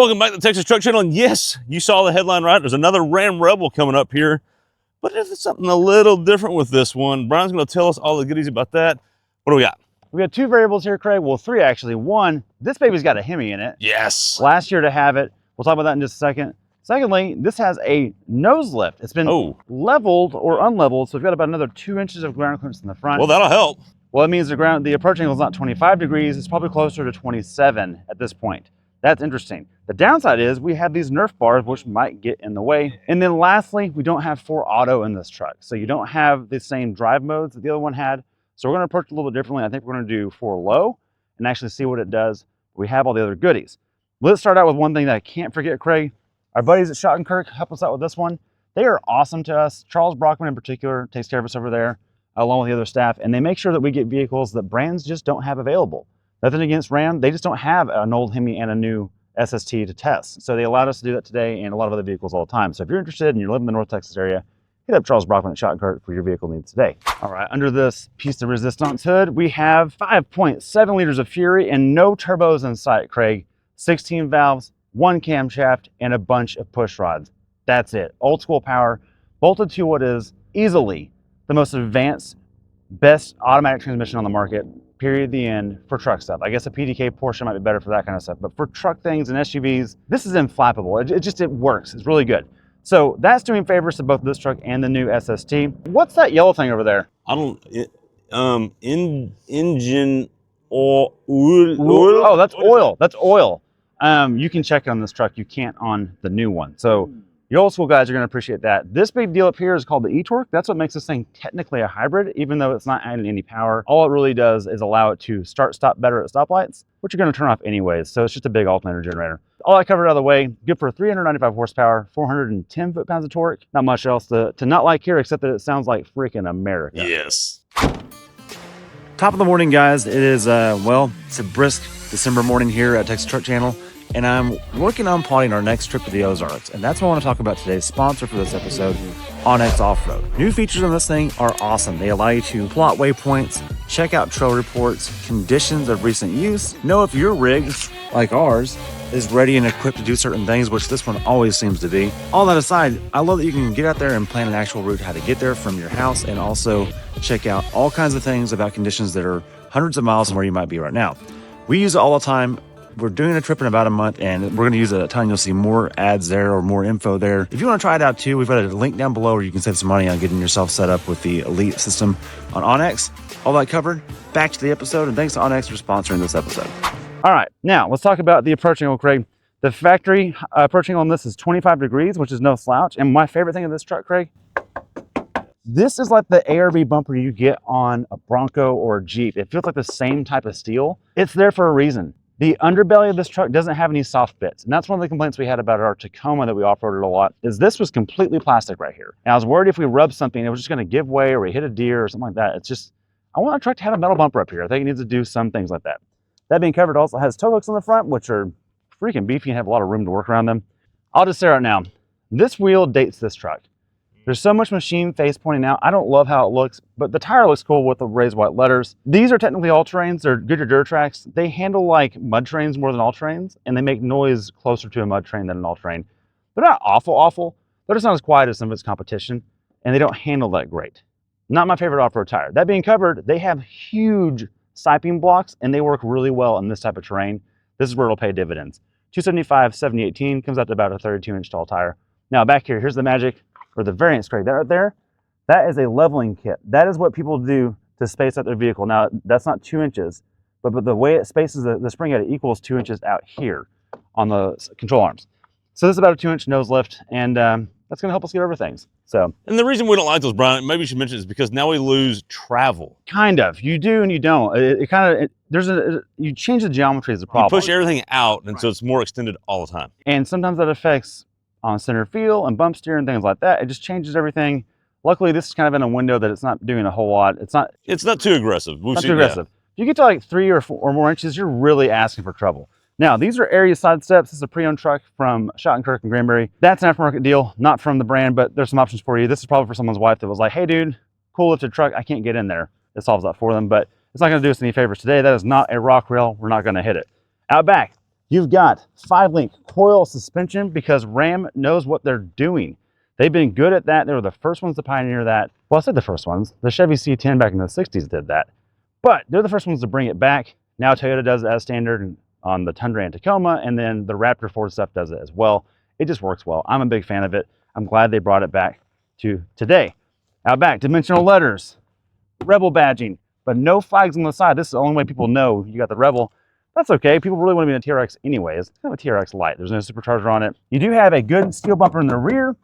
Welcome back to the Texas Truck Channel. And yes, you saw the headline right. There's another Ram Rebel coming up here, but there's something a little different with this one. Brian's going to tell us all the goodies about that. What do we got? We got two variables here, Craig. Well, three actually. One, this baby's got a Hemi in it. Yes. Last year to have it. We'll talk about that in just a second. Secondly, this has a nose lift. It's been leveled or unleveled, so we've got about another 2 inches of ground clearance in the front. Well, that'll help. Well, that means the approach angle is not 25 degrees. It's probably closer to 27 at this point. That's interesting. The downside is we have these Nerf bars, which might get in the way. And then lastly, we don't have 4 auto in this truck. So you don't have the same drive modes that the other one had. So we're going to approach it a little bit differently. I think we're going to do 4 low and actually see what it does. We have all the other goodies. Let's start out with one thing that I can't forget, Craig. Our buddies at SHOTTENKIRK help us out with this one. They are awesome to us. Charles Brockman in particular takes care of us over there, along with the other staff, and they make sure that we get vehicles that brands just don't have available. Nothing against Ram, they just don't have an old Hemi and a new SST to test. So they allowed us to do that today and a lot of other vehicles all the time. So if you're interested and you're living in the North Texas area, hit up Charles Brockman at SHOTTENKIRK for your vehicle needs today. All right, under this piece de resistance hood, we have 5.7 liters of Fury and no turbos in sight, Craig. 16 valves, 1 camshaft, and a bunch of push rods. That's it. Old school power, bolted to what is easily the most advanced, best automatic transmission on the market, period, the end, for truck stuff. I guess a PDK Porsche might be better for that kind of stuff, but for truck things and SUVs, this is inflappable. It works. It's really good. So that's doing favors to both this truck and the new SST. What's that yellow thing over there? I don't, engine oil. Oh, that's oil. That's oil. You can check it on this truck. You can't on the new one. So your old school guys are going to appreciate that. This big deal up here is called the e-torque. That's what makes this thing technically a hybrid, even though it's not adding any power. All it really does is allow it to start, stop better at stoplights, which you're going to turn off anyways. So it's just a big alternator generator. All that covered out of the way, good for 395 horsepower, 410 foot-pounds of torque. Not much else to not like here, except that it sounds like freaking America. Yes. Top of the morning, guys. It is, well, it's a brisk December morning here at Texas Truck Channel, and I'm working on plotting our next trip to the Ozarks, and that's what I want to talk about today's sponsor for this episode, OnX Off-Road. New features on this thing are awesome. They allow you to plot waypoints, check out trail reports, conditions of recent use, know if your rig, like ours, is ready and equipped to do certain things, which this one always seems to be. All that aside, I love that you can get out there and plan an actual route how to get there from your house, and also check out all kinds of things about conditions that are hundreds of miles from where you might be right now. We use it all the time. We're doing a trip in about a month, and we're going to use it a ton. You'll see more ads there or more info there. If you want to try it out too, we've got a link down below where you can save some money on getting yourself set up with the Elite system on OnX. All that covered. Back to the episode, and thanks to OnX for sponsoring this episode. All right, now let's talk about the approach angle, Craig. The factory approach angle on this is 25 degrees, which is no slouch. And my favorite thing of this truck, Craig, this is like the ARB bumper you get on a Bronco or a Jeep. It feels like the same type of steel. It's there for a reason. The underbelly of this truck doesn't have any soft bits. And that's one of the complaints we had about our Tacoma that we off-roaded a lot, is this was completely plastic right here. And I was worried if we rubbed something, it was just gonna give way or we hit a deer or something like that. It's just, I want a truck to have a metal bumper up here. I think it needs to do some things like that. That being covered, also has tow hooks on the front, which are freaking beefy and have a lot of room to work around them. I'll just say right now, this wheel dates this truck. There's so much machine face pointing out. I don't love how it looks, but the tire looks cool with the raised white letters. These are technically all-terrains. They're Goodyear Duratrax. They handle like mud trains more than all-terrains, and they make noise closer to a mud train than an all-terrain. They're not awful. They're just not as quiet as some of its competition, and they don't handle that great. Not my favorite off-road tire. That being covered, they have huge siping blocks, and they work really well in this type of terrain. This is where it'll pay dividends. 275, 7018 comes out to about a 32-inch tall tire. Now back here, here's the magic, or the variance, Craig. That right there, that is a leveling kit. That is what people do to space out their vehicle. Now, that's not 2 inches, but the way it spaces the spring out, it equals 2 inches out here on the control arms. So this is about a 2-inch nose lift, and that's gonna help us get over things. So, and the reason we don't like those, Brian, maybe you should mention, is because now we lose travel. Kind of. You do and you don't. You change the geometry is the problem. You push everything out, and so it's more extended all the time. And sometimes that affects on center feel and bump steer and things like that. It just changes everything. Luckily, this is kind of in a window that it's not doing a whole lot. It's not too aggressive. Not too aggressive. If you get to like 3 or 4 or more inches, you're really asking for trouble. Now, these are area side steps. This is a pre-owned truck from SHOTTENKIRK and Granbury. That's an aftermarket deal, not from the brand, but there's some options for you. This is probably for someone's wife that was like, hey dude, cool lifted truck, I can't get in there. It solves that for them, but it's not gonna do us any favors today. That is not a rock rail. We're not gonna hit it. Out back, You've got 5-link coil suspension because Ram knows what they're doing. They've been good at that. They were the first ones to pioneer that. Well, I said the first ones. The Chevy C10 back in the 60s did that. But they're the first ones to bring it back. Now Toyota does it as standard on the Tundra and Tacoma, and then the Raptor Ford stuff does it as well. It just works well. I'm a big fan of it. I'm glad they brought it back to today. Out back, dimensional letters, Rebel badging, but no flags on the side. This is the only way people know you got the Rebel. That's okay. People really want to be in a TRX anyways. It's kind of a TRX light. There's no supercharger on it. You do have a good steel bumper in the rear.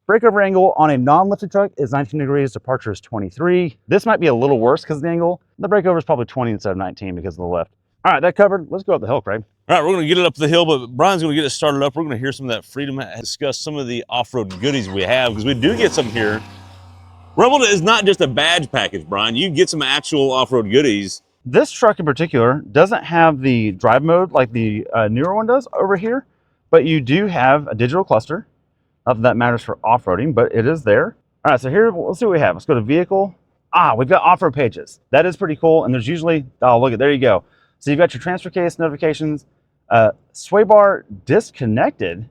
Breakover angle on a non-lifted truck is 19 degrees. Departure is 23. This might be a little worse because of the angle. The breakover is probably 20 instead of 19 because of the lift. All right, that covered. Let's go up the hill, Craig. All right, we're going to get it up the hill, but Brian's going to get it started up. We're going to hear some of that Freedom, discuss some of the off-road goodies we have, because we do get some here. Rebel is not just a badge package, Brian. You get some actual off-road goodies. This truck in particular doesn't have the drive mode like the newer one does over here, but you do have a digital cluster. Not that that matters for off-roading, but it is there. All right, so here, let's see what we have. Let's go to vehicle. We've got off-road pages. That is pretty cool, and there's usually, oh, look, there you go. So you've got your transfer case notifications. Sway bar disconnected.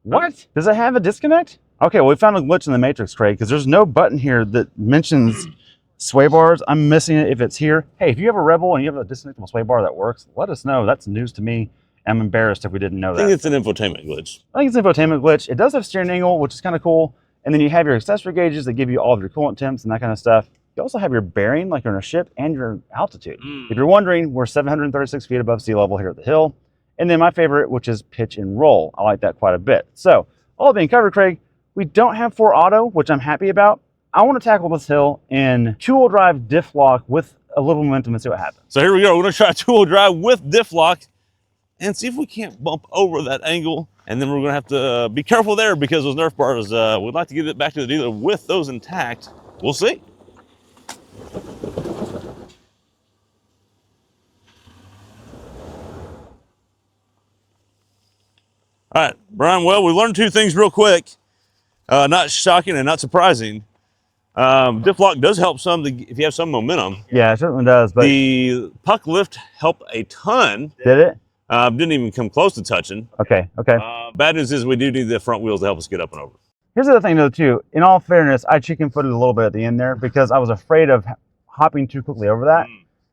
What? Does it have a disconnect? Okay, well, we found a glitch in the matrix, Craig, because there's no button here that mentions sway bars. I'm missing it if it's here. Hey, if you have a Rebel and you have a disconnectable sway bar that works, let us know. That's news to me. I'm embarrassed if we didn't know that. I think it's an infotainment glitch. I think it's an infotainment glitch. It does have steering angle, which is kind of cool. And then you have your accessory gauges that give you all of your coolant temps and that kind of stuff. You also have your bearing, like you're in a ship, and your altitude. If you're wondering, we're 736 feet above sea level here at the hill. And then my favorite, which is pitch and roll. I like that quite a bit. So, all being covered, Craig, we don't have 4 auto, which I'm happy about. I want to tackle this hill in 2-wheel drive diff lock with a little momentum and see what happens. So here we go. We're going to try 2-wheel drive with diff lock and see if we can't bump over that angle. And then we're going to have to be careful there because those Nerf bars, we'd like to get it back to the dealer with those intact. We'll see. All right, Brian, well, we learned 2 things real quick. Not shocking and not surprising. Diff lock does help some if you have some momentum. Yeah, it certainly does. But the puck lift helped a ton. Did it? Didn't even come close to touching. Okay, okay. Bad news is we do need the front wheels to help us get up and over. Here's the other thing, though, too. In all fairness, I chicken-footed a little bit at the end there because I was afraid of hopping too quickly over that.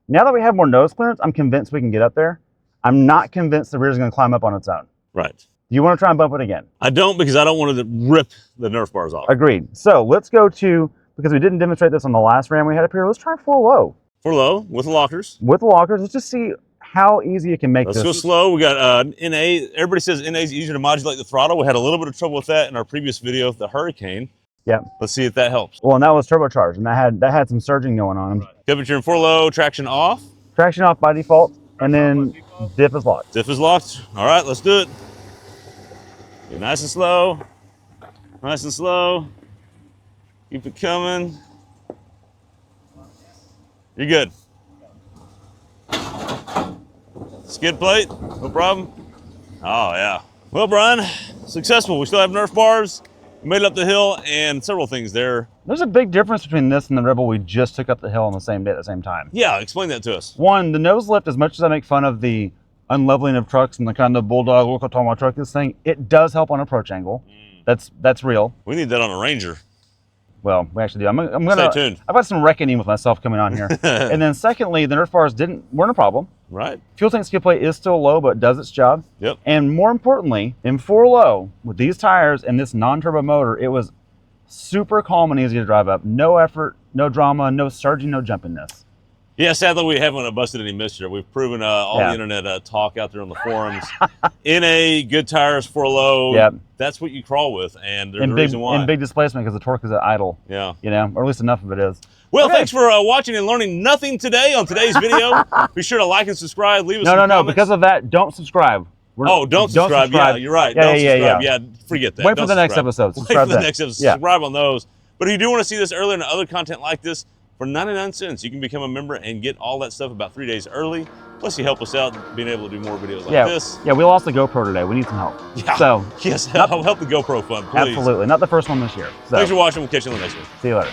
Now that we have more nose clearance, I'm convinced we can get up there. I'm not convinced the rear is going to climb up on its own. Right. Do you want to try and bump it again? I don't, because I don't want to rip the Nerf bars off. Agreed. So let's go to, because we didn't demonstrate this on the last Ram we had up here, let's try 4 low. 4 low with the lockers. With the lockers, let's just see how easy it can make this. Let's go slow. We got NA. Everybody says NA is easier to modulate the throttle. We had a little bit of trouble with that in our previous video of the Hurricane. Yeah. Let's see if that helps. Well, and that was turbocharged, and that had some surging going on. Right. Temperature in 4 low, traction off. Traction off by default, and then diff is locked. Diff is locked. All right, let's do it. Get nice and slow. Nice and slow. Keep it coming. You're good. Skid plate, no problem. Oh, yeah. Well, Brian, successful. We still have Nerf bars. We made it up the hill and several things there. There's a big difference between this and the Rebel we just took up the hill on the same day at the same time. Yeah, explain that to us. One, the nose lift, as much as I make fun of the unleveling of trucks and the kind of bulldog, look how tall my truck is thing, it does help on approach angle. That's real. We need that on a Ranger. Well, we actually do. I'm gonna Stay tuned. I've got some reckoning with myself coming on here. And then secondly, the Nerf bars weren't a problem. Right. Fuel tank skid plate is still low, but it does its job. Yep. And more importantly, in 4 low, with these tires and this non-turbo motor, it was super calm and easy to drive up. No effort, no drama, no surging, no jumpiness. Yeah, sadly we haven't busted any mischief. We've proven all the internet talk out there on the forums. NA, good tires, 4 low. Yep. That's what you crawl with, and there's a reason why. And big displacement because the torque is at idle. Yeah. You know, or at least enough of it is. Well, okay. Thanks for watching and learning nothing today on today's video. Be sure to like and subscribe. Leave us some comments. No. Because of that, don't subscribe. Don't subscribe. Yeah, you're right. Don't subscribe. Yeah, forget that. Wait for the next episode. Wait for the next episode. Subscribe on those. But if you do want to see this earlier and other content like this, for 99 cents, you can become a member and get all that stuff about 3 days early. Plus, you help us out being able to do more videos like this. Yeah, we lost the GoPro today. We need some help. Yeah. So yes, help the GoPro fund, please. Absolutely. Not the first one this year. So. Thanks for watching. We'll catch you on the next one. See you later.